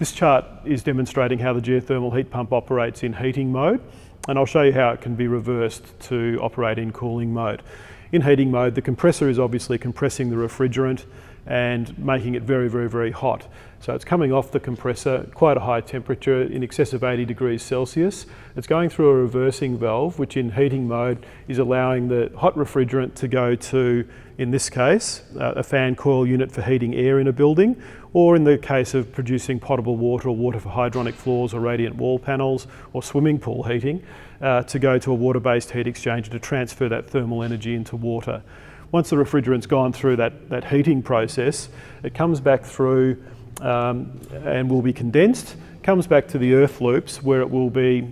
This chart is demonstrating how the geothermal heat pump operates in heating mode, and I'll show you how it can be reversed to operate in cooling mode. In heating mode, the compressor is obviously compressing the refrigerant and making it very, very, very hot. So it's coming off the compressor, quite a high temperature, in excess of 80 degrees Celsius. It's going through a reversing valve, which in heating mode is allowing the hot refrigerant to go to, in this case, a fan coil unit for heating air in a building, or in the case of producing potable water or water for hydronic floors or radiant wall panels or swimming pool heating, to go to a water-based heat exchanger to transfer that thermal energy into water. Once the refrigerant's gone through that heating process, it comes back through and will be condensed, comes back to the earth loops where it will be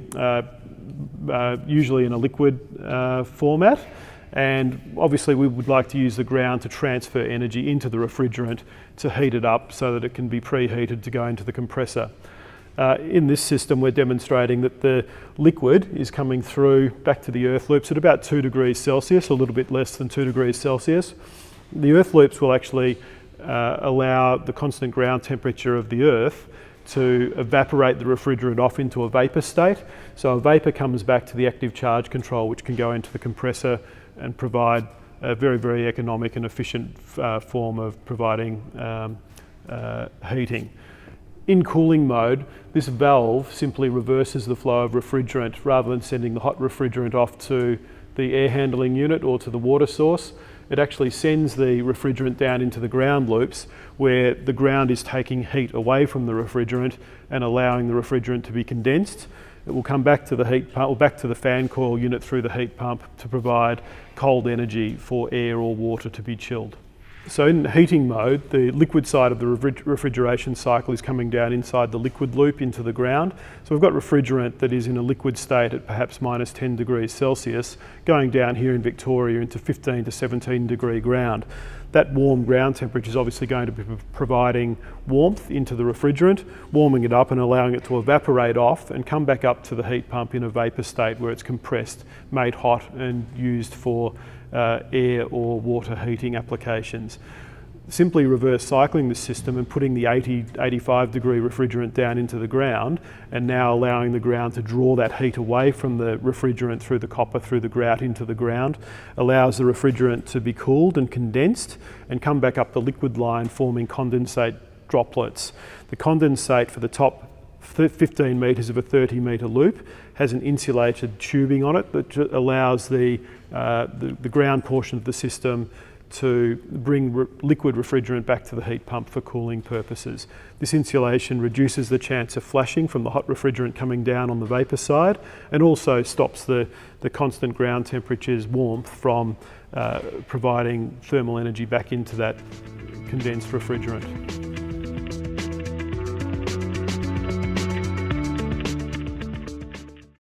usually in a liquid format. And obviously we would like to use the ground to transfer energy into the refrigerant to heat it up so that it can be preheated to go into the compressor. In this system, we're demonstrating that the liquid is coming through back to the earth loops at about 2 degrees Celsius, a little bit less than 2 degrees Celsius. The earth loops will actually allow the constant ground temperature of the earth to evaporate the refrigerant off into a vapor state. So a vapor comes back to the active charge control, which can go into the compressor and provide a very, very economic and efficient form of providing heating. In cooling mode, this valve simply reverses the flow of refrigerant rather than sending the hot refrigerant off to the air handling unit or to the water source. It actually sends the refrigerant down into the ground loops where the ground is taking heat away from the refrigerant and allowing the refrigerant to be condensed. It will come back to the heat pump or back to the fan coil unit through the heat pump to provide cold energy for air or water to be chilled. So in heating mode, the liquid side of the refrigeration cycle is coming down inside the liquid loop into the ground. So we've got refrigerant that is in a liquid state at perhaps minus 10 degrees Celsius, going down here in Victoria into 15 to 17 degree ground. That warm ground temperature is obviously going to be providing warmth into the refrigerant, warming it up and allowing it to evaporate off and come back up to the heat pump in a vapor state where it's compressed, made hot and used for air or water heating applications. Simply reverse cycling the system and putting the 85 degree refrigerant down into the ground and now allowing the ground to draw that heat away from the refrigerant through the copper, through the grout into the ground, allows the refrigerant to be cooled and condensed and come back up the liquid line, forming condensate droplets. The condensate for the top 15 metres of a 30 metre loop has an insulated tubing on it that allows the ground portion of the system to bring liquid refrigerant back to the heat pump for cooling purposes. This insulation reduces the chance of flashing from the hot refrigerant coming down on the vapour side and also stops the constant ground temperature's warmth from providing thermal energy back into that condensed refrigerant.